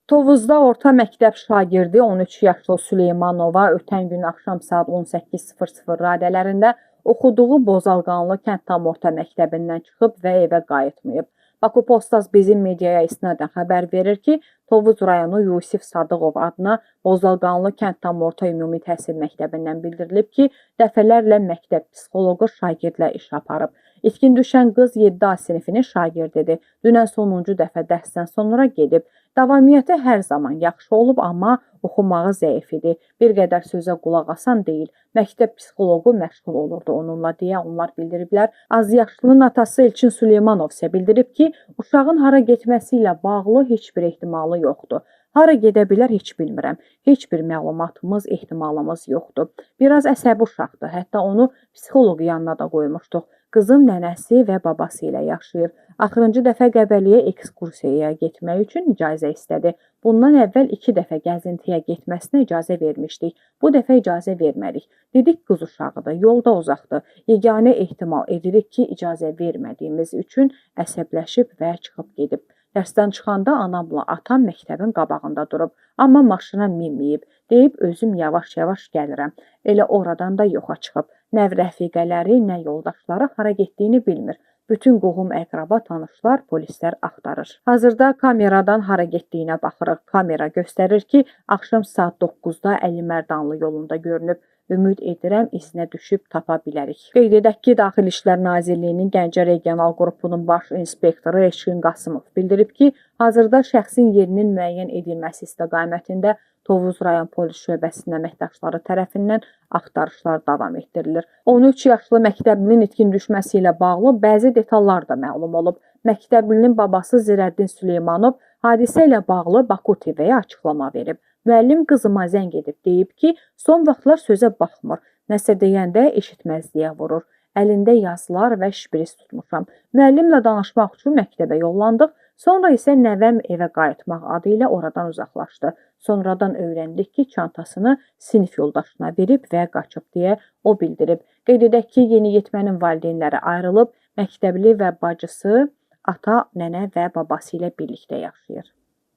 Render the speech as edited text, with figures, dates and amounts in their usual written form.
Tovuzda orta məktəb şagirdi 13 yaşlı Süleymanova ötən gün axşam saat 18:00 radələrində oxuduğu Bozalqanlı kənd tam orta məktəbindən çıxıb və evə qayıtmayıb. Baku Postaz bizim mediaya isnadən xəbər verir ki, Tovuz rayonu Yusif Sadıqov adına Bozalqanlı kənd tam orta ümumi təhsil məktəbindən bildirilib ki, dəfələrlə məktəb psixoloqu şagirdlə iş aparıb. İtkin düşən qız 7A sinifinin şagirdidir. Dünən sonuncu dəfə dərsdən sonra gedib. Davamiyyəti hər zaman yaxşı olub, amma oxumağı zəif idi. Bir qədər sözə qulaq asan deyil. Məktəb psixoloqu məşğul olurdu onunla deyə onlar bildiriblər. Azyaşlının atası Elçin Süleymanov isə bildirib ki, uşağın hara getməsi ilə bağlı heç bir ehtimalı yoxdur. Hara gedə bilər heç bilmirəm. Heç bir məlumatımız, ehtimalımız yoxdur. Biraz əsəbi uşaqdır. Hətta onu psixoloq yanına da qoymuşduq. Qızın nənəsi və babası ilə yaşayır. Axırıncı dəfə Qəbəliyə ekskursiyaya getmək üçün icazə istədi. Bundan əvvəl 2 dəfə gəzintiyə getməsinə icazə vermişdik. Bu dəfə icazə vermədik. Dedik qız uşağıdır, yolda uzaqdır. Yeganə ehtimal edirik ki, icazə vermədiyimiz üçün əsəbləşib və çıxıb gedib. Dərsdən çıxanda anamla atam məktəbin qabağında durub, amma maşına minməyib, deyib özüm yavaş-yavaş gəlirəm. Elə oradan da yoxa çıxıb. Nə rəfiqələri, nə yoldaşları hara getdiyini bilmir. Bütün qohum-əqraba, tanışlar, polislər axtarır. Hazırda kameradan hara getdiyinə baxırıq. Kamera göstərir ki, axşam saat 9-da Əli-Mərdanlı yolunda görünüb. Ümid edirəm izinə düşüb tapa bilərik. Qeyd edək ki, Daxili İşlər Nazirliyinin Gəncə Regional Qrupunun baş inspektoru Eşqin Qasımov bildirib ki, hazırda şəxsin yerinin müəyyən edilməsi istiqamətində Tovuz rayon polis şöbəsinin əməkdaşları tərəfindən axtarışlar davam etdirilir. 13 yaşlı məktəblinin itkin düşməsi ilə bağlı bəzi detallar da məlum olub. Məktəblinin babası Zirəddin Süleymanov hadisə ilə bağlı Baku TV-yə açıqlama verib. Müəllim qızıma zəng edib deyib ki, son vaxtlar sözə baxmır. Nəsə deyəndə eşitməzliyə vurur. Əlində yazılar və şpris tutmuşam. Müəllimlə danışmaq üçün məktəbə yollandıq. Sonra isə nəvəm evə qayıtmaq adı ilə oradan uzaqlaşdı. Sonradan öyrəndik ki, çantasını sinif yoldaşına verib və qaçıb deyə o bildirib. Qeyd edək ki, yeniyetmənin valideynləri ayrılıb, məktəbli və bacısı ata, nənə və babası ilə birlikdə yaşayır.